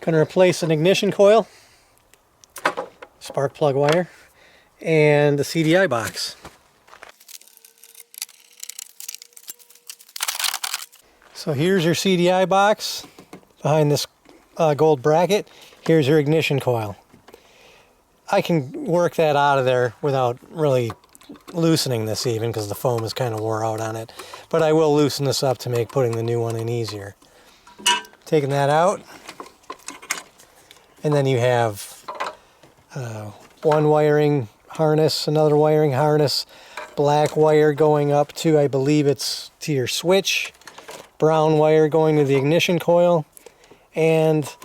Going to replace an ignition coil, spark plug wire, and the CDI box. So here's your CDI box behind this gold bracket. Here's your ignition coil. I can work that out of there without really loosening this even, because the foam is kind of wore out on it. But I will loosen this up to make putting the new one in easier. Taking that out. And then you have one wiring harness, another wiring harness, black wire going up to, I believe it's to your switch, brown wire going to the ignition coil, and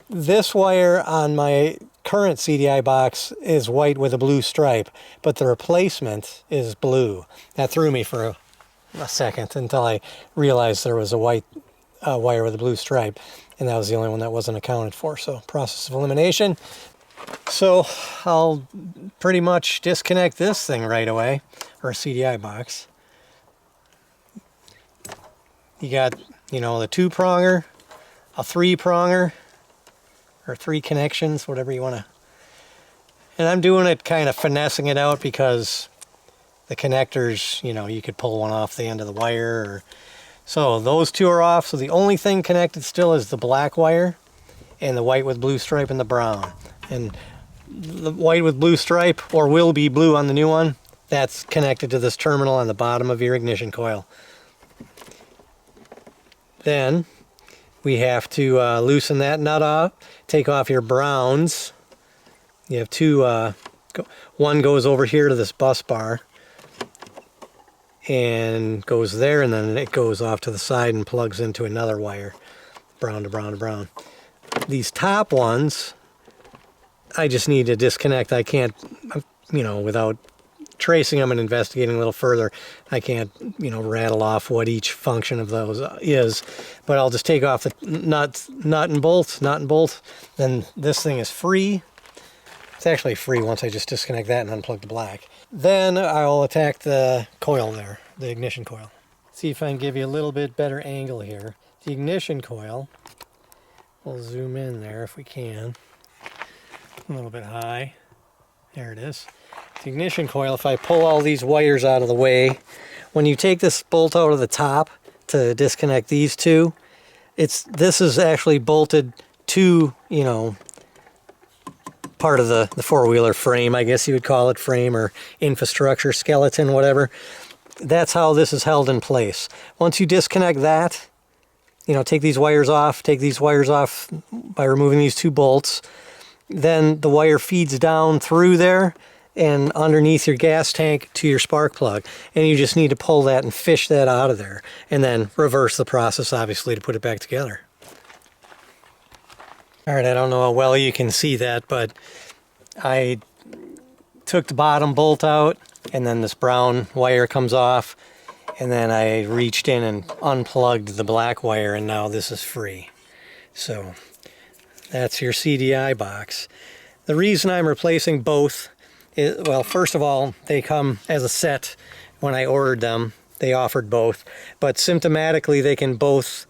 this wire on my current CDI box is white with a blue stripe, but the replacement is blue. That threw me for a second until I realized there was a white wire with a blue stripe, and that was the only one that wasn't accounted for, so process of elimination. So I'll pretty much disconnect this thing right away, or a CDI box. You got, you know, the 2-pronger, a 3-pronger, or 3 connections, whatever you want to. And I'm doing it kind of finessing it out because the connectors, you know, you could pull one off the end of the wire. Or so those 2 are off. So the only thing connected still is the black wire and the white with blue stripe and the brown. And the white with blue stripe, or will be blue on the new one, that's connected to this terminal on the bottom of your ignition coil. Then we have to loosen that nut off, take off your browns. You have 2, one goes over here to this bus bar and goes there, and then it goes off to the side and plugs into another wire, brown to brown to brown. These top ones, I just need to disconnect. I can't, you know, without tracing them and investigating a little further, I can't, you know, rattle off what each function of those is. But I'll just take off the nut and bolt, then this thing is free. It's actually free once I just disconnect that and unplug the black. Then I'll attack the coil there, the ignition coil. See if I can give you a little bit better angle here. The ignition coil, we'll zoom in there if we can. A little bit high. There it is. The ignition coil, if I pull all these wires out of the way, when you take this bolt out of the top to disconnect these 2, this is actually bolted to, you know, part of the 4-wheeler frame, I guess you would call it, frame or infrastructure, skeleton, whatever. That's how this is held in place. Once you disconnect that, you know, take these wires off by removing these 2 bolts, then the wire feeds down through there and underneath your gas tank to your spark plug. And you just need to pull that and fish that out of there. And then reverse the process, obviously, to put it back together. All right, I don't know how well you can see that, but I took the bottom bolt out, and then this brown wire comes off, and then I reached in and unplugged the black wire, and now this is free. So that's your CDI box. The reason I'm replacing both is, well, first of all, they come as a set. When I ordered them, they offered both. But symptomatically, they can both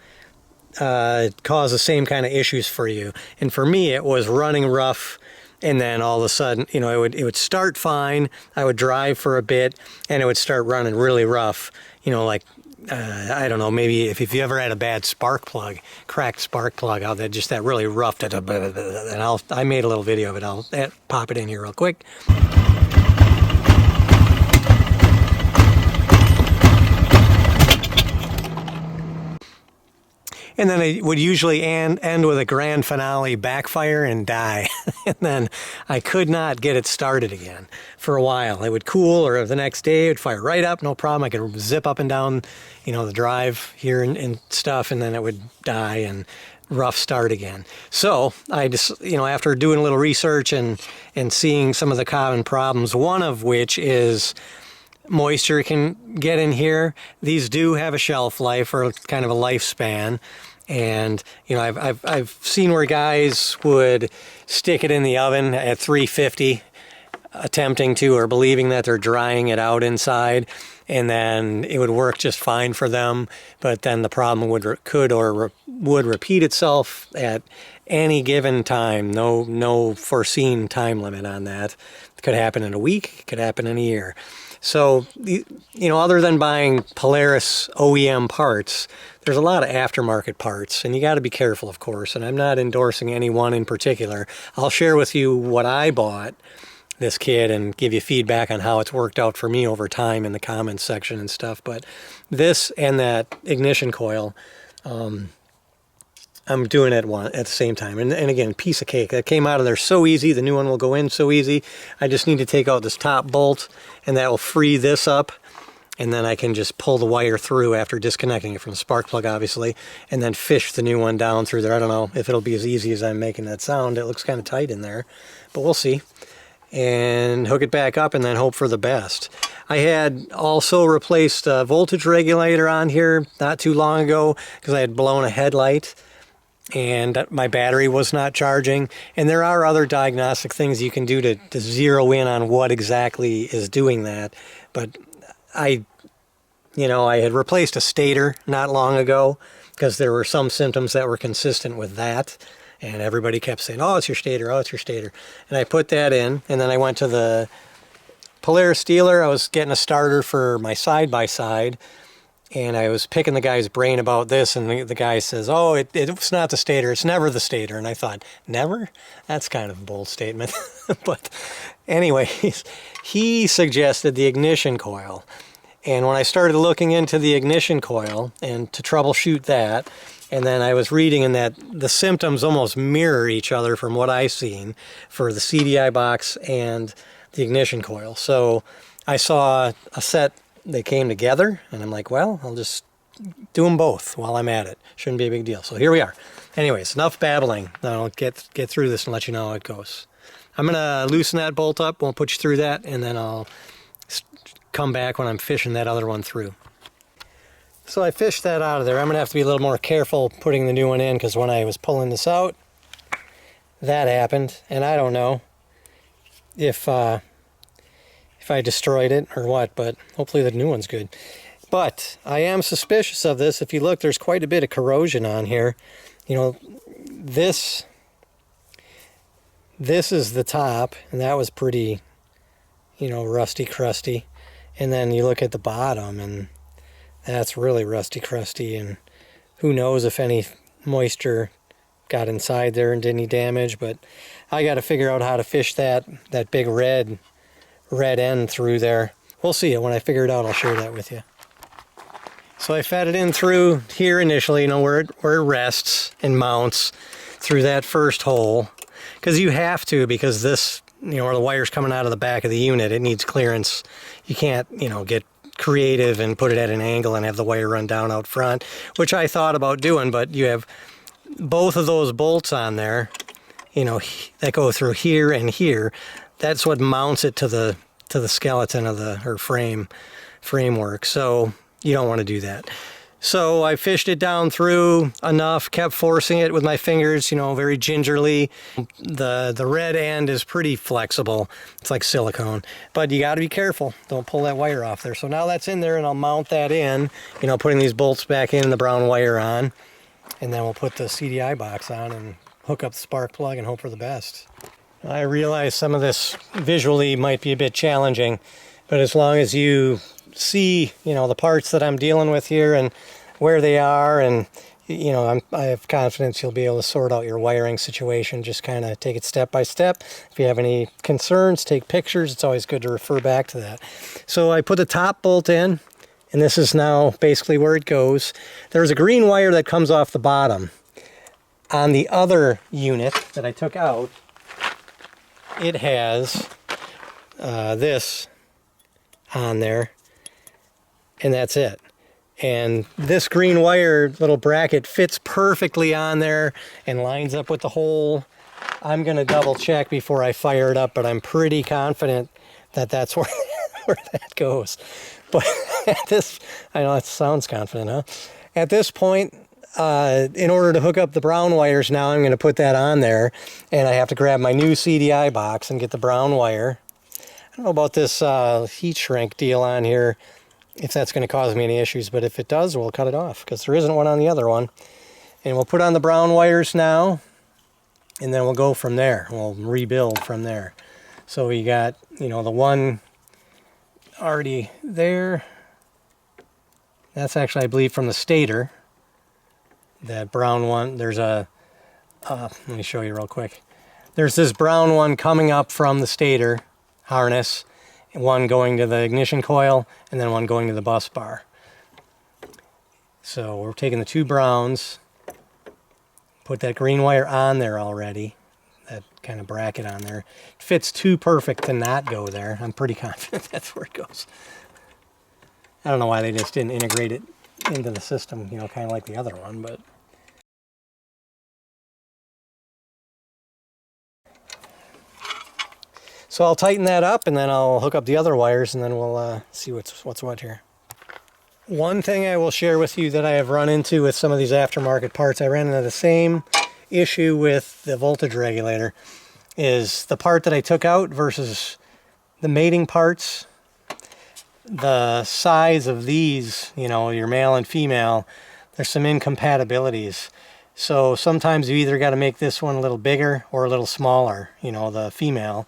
cause the same kind of issues for you. And for me, it was running rough, and then all of a sudden, you know, it would start fine. I would drive for a bit, and it would start running really rough. You know, like, I don't know, maybe if you ever had a bad spark plug, cracked spark plug out there, just that really rough, and I made a little video of it. I'll pop it in here real quick. And then it would usually end with a grand finale backfire and die. And then I could not get it started again for a while. It would cool, or the next day it would fire right up, no problem. I could zip up and down, you know, the drive here and stuff, and then it would die and rough start again. So I just, you know, after doing a little research and seeing some of the common problems, one of which is moisture can get in here. These do have a shelf life, or kind of a lifespan. And, you know, I've seen where guys would stick it in the oven at 350, attempting to, or believing that they're drying it out inside. and then it would work just fine for them, but then the problem would repeat itself at any given time. No foreseen time limit on that. It could happen in a week, it could happen in a year. So, you know, other than buying Polaris OEM parts, there's a lot of aftermarket parts, and you got to be careful, of course, and I'm not endorsing any one in particular. I'll share with you what I bought this kit and give you feedback on how it's worked out for me over time in the comments section and stuff. But this and that ignition coil, I'm doing it at the same time. And again, piece of cake. That came out of there so easy. The new one will go in so easy. I just need to take out this top bolt, and that will free this up. And then I can just pull the wire through after disconnecting it from the spark plug, obviously, and then fish the new one down through there. I don't know if it'll be as easy as I'm making that sound. It looks kind of tight in there, but we'll see. And hook it back up and then hope for the best. I had also replaced a voltage regulator on here not too long ago because I had blown a headlight and my battery was not charging. And there are other diagnostic things you can do to zero in on what exactly is doing that. But I had replaced a stator not long ago because there were some symptoms that were consistent with that. And everybody kept saying, oh, it's your stator, oh, it's your stator. And I put that in, and then I went to the Polaris dealer. I was getting a starter for my side-by-side, and I was picking the guy's brain about this, and the guy says, oh, it's not the stator, it's never the stator. And I thought, never? That's kind of a bold statement. But anyways, he suggested the ignition coil. And when I started looking into the ignition coil and to troubleshoot that, and then I was reading in that the symptoms almost mirror each other from what I've seen for the CDI box and the ignition coil. So I saw a set, they came together, and I'm like, well, I'll just do them both while I'm at it. Shouldn't be a big deal. So here we are. Anyways, enough babbling. I'll get through this and let you know how it goes. I'm going to loosen that bolt up, won't put you through that, and then I'll come back when I'm fishing that other one through. So I fished that out of there. I'm going to have to be a little more careful putting the new one in because when I was pulling this out, that happened. And I don't know if I destroyed it or what, but hopefully the new one's good. But I am suspicious of this. If you look, there's quite a bit of corrosion on here. You know, this is the top, and that was pretty, rusty, crusty. And then you look at the bottom, and that's really rusty, crusty, and who knows if any moisture got inside there and did any damage. But I got to figure out how to fish that big red end through there. We'll see it when I figure it out. I'll share that with you. So I fed it in through here initially, where it rests and mounts through that first hole, because you have to, because this, where the wire's coming out of the back of the unit, it needs clearance. You can't, get creative and put it at an angle and have the wire run down out front, which I thought about doing, but you have both of those bolts on there, that go through here and here. That's what mounts it to the skeleton of the framework. So you don't want to do that. So I fished it down through enough, kept forcing it with my fingers, very gingerly. The red end is pretty flexible. It's like silicone, but you got to be careful. Don't pull that wire off there. So now that's in there, and I'll mount that in, putting these bolts back in, the brown wire on, and then we'll put the CDI box on and hook up the spark plug and hope for the best. I realize some of this visually might be a bit challenging, but as long as you see, the parts that I'm dealing with here and where they are, and I have confidence you'll be able to sort out your wiring situation. Just kind of take it step by step. If you have any concerns, take pictures. It's always good to refer back to that. So I put the top bolt in, and this is now basically where it goes. There's a green wire that comes off the bottom. On the other unit that I took out, it has this on there, and that's it. And this green wire little bracket fits perfectly on there and lines up with the hole. I'm going to double check before I fire it up, but I'm pretty confident that that's where that goes. But at this, I know it sounds confident, huh? At this point, in order to hook up the brown wires, now I'm going to put that on there, and I have to grab my new CDI box and get the brown wire. I don't know about this heat shrink deal on here. if that's going to cause me any issues, but if it does, we'll cut it off because there isn't one on the other one. And we'll put on the brown wires now, and then we'll go from there. We'll rebuild from there. So we got, you know, the one already there. That's actually, I believe, from the stator. That brown one, there's a, let me show you real quick. There's this brown one coming up from the stator harness, one going to the ignition coil, and then one going to the bus bar. So we're taking the two browns, put that green wire on there already, that kind of bracket on there. It fits too perfect to not go there. I'm pretty confident that's where it goes. I don't know why they just didn't integrate it into the system, you know, kind of like the other one, but... So I'll tighten that up, and then I'll hook up the other wires, and then we'll see what's what here. One thing I will share with you that I have run into with some of these aftermarket parts, I ran into the same issue with the voltage regulator, is the part that I took out versus the mating parts. The size of these, you know, your male and female, there's some incompatibilities. So sometimes you either got to make this one a little bigger or a little smaller, you know, the female,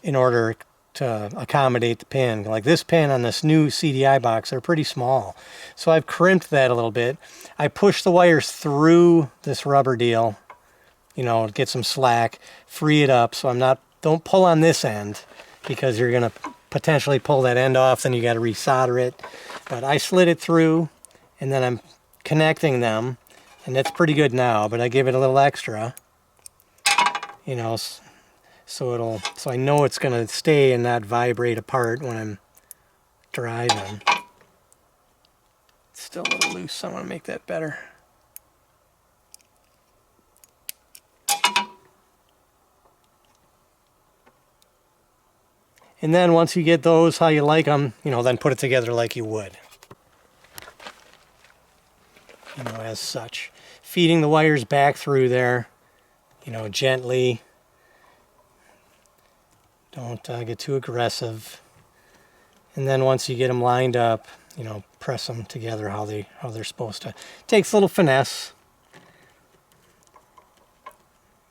in order to accommodate the pin. Like this pin on this new CDI box, they're pretty small. So I've crimped that a little bit. I push the wires through this rubber deal, you know, get some slack, free it up so don't pull on this end because you're going to potentially pull that end off, then you got to resolder it. But I slid it through, and then I'm connecting them, and that's pretty good now, but I give it a little extra, you know, so I know it's going to stay and not vibrate apart when I'm driving. It's still a little loose, so I want to make that better. And then once you get those how you like them, you know, then put it together like you would. You know, as such. Feeding the wires back through there, you know, gently. Don't get too aggressive. And then once you get them lined up, you know, press them together how they're supposed to. Takes a little finesse.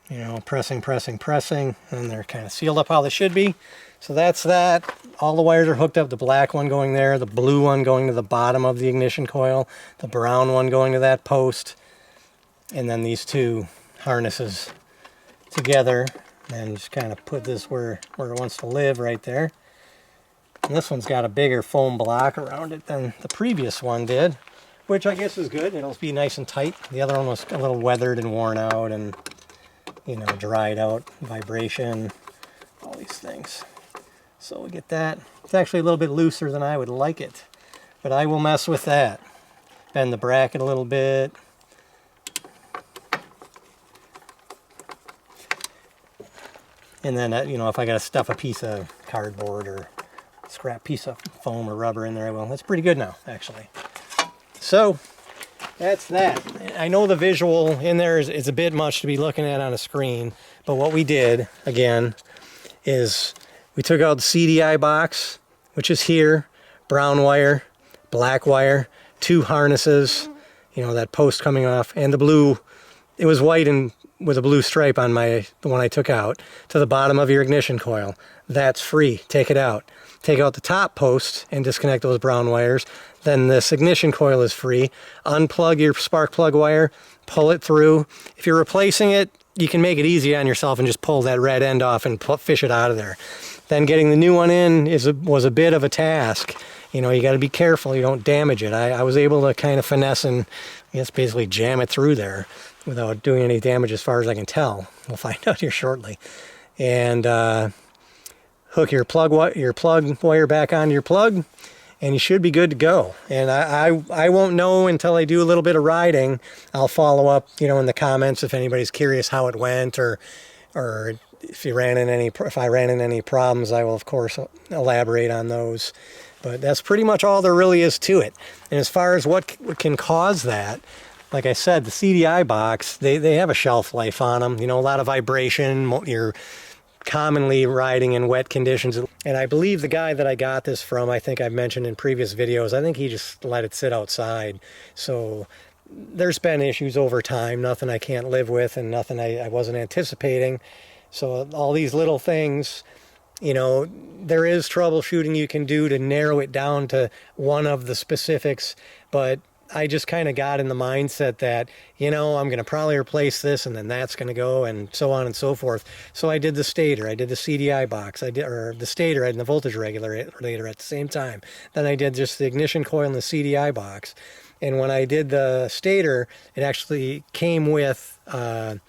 You know, pressing, and they're kind of sealed up how they should be. So that's that. All the wires are hooked up. The black one going there, the blue one going to the bottom of the ignition coil, the brown one going to that post, and then these two harnesses together. And just kind of put this where it wants to live right there. And this one's got a bigger foam block around it than the previous one did, which I guess is good. It'll be nice and tight. The other one was a little weathered and worn out and, you know, dried out, vibration, all these things. So we get that. It's actually a little bit looser than I would like it, but I will mess with that. Bend the bracket a little bit. And then, you know, if I got to stuff a piece of cardboard or scrap piece of foam or rubber in there, I will. That's pretty good now, actually. So, that's that. I know the visual in there is a bit much to be looking at on a screen, but what we did, again, is we took out the CDI box, which is here, brown wire, black wire, two harnesses, you know, that post coming off, and the blue. It was white and with a blue stripe on the one I took out, to the bottom of your ignition coil. That's free. Take it out. Take out the top post and disconnect those brown wires. Then this ignition coil is free. Unplug your spark plug wire, pull it through. If you're replacing it, you can make it easy on yourself and just pull that red end off and fish it out of there. Then getting the new one in was a bit of a task. You know, you got to be careful you don't damage it. I was able to kind of finesse and, I guess, basically jam it through there without doing any damage as far as I can tell. We'll find out here shortly. And hook your plug wire back onto your plug, and you should be good to go. And I won't know until I do a little bit of riding. I'll follow up, you know, in the comments if anybody's curious how it went, or if I ran into any problems, I will of course elaborate on those. But that's pretty much all there really is to it. And as far as what can cause that, like I said, the CDI box, they have a shelf life on them. You know, a lot of vibration, your commonly riding in wet conditions. And I believe the guy that I got this from, I think I've mentioned in previous videos, I think he just let it sit outside. So there's been issues over time, nothing I can't live with and nothing I wasn't anticipating. So all these little things, you know, there is troubleshooting you can do to narrow it down to one of the specifics, but I just kind of got in the mindset that, you know, I'm going to probably replace this and then that's going to go and so on and so forth. So I did the stator, I did the CDI box, or the stator and the voltage regulator at the same time. Then I did just the ignition coil and the CDI box. And when I did the stator, it actually came with an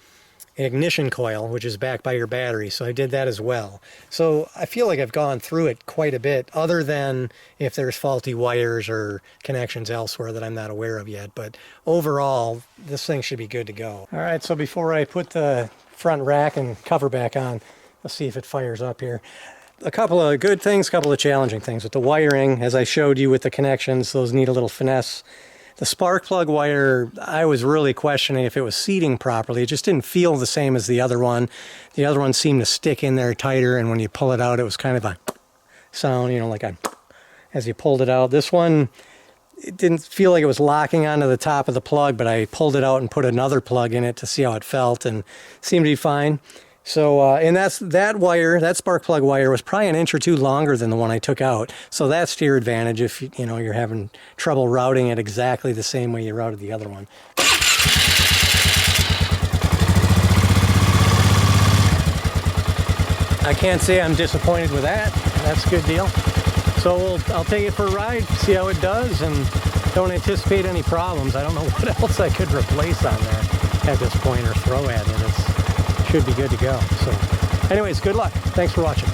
ignition coil, which is backed by your battery. So I did that as well. So I feel like I've gone through it quite a bit, other than if there's faulty wires or connections elsewhere that I'm not aware of yet. But overall, this thing should be good to go. All right, so before I put the front rack and cover back on, let's see if it fires up here. A couple of good things, a couple of challenging things. With the wiring, as I showed you with the connections, those need a little finesse. The spark plug wire, I was really questioning if it was seating properly. It just didn't feel the same as the other one. The other one seemed to stick in there tighter, and when you pull it out, it was kind of a sound, you know, like as you pulled it out. This one, it didn't feel like it was locking onto the top of the plug, but I pulled it out and put another plug in it to see how it felt, and it seemed to be fine. So, and that wire, that spark plug wire was probably an inch or two longer than the one I took out. So that's to your advantage if, you know, you're having trouble routing it exactly the same way you routed the other one. I can't say I'm disappointed with that. That's a good deal. So I'll take it for a ride, see how it does, and don't anticipate any problems. I don't know what else I could replace on there at this point or throw at it. Should be good to go. So anyways, good luck. Thanks for watching.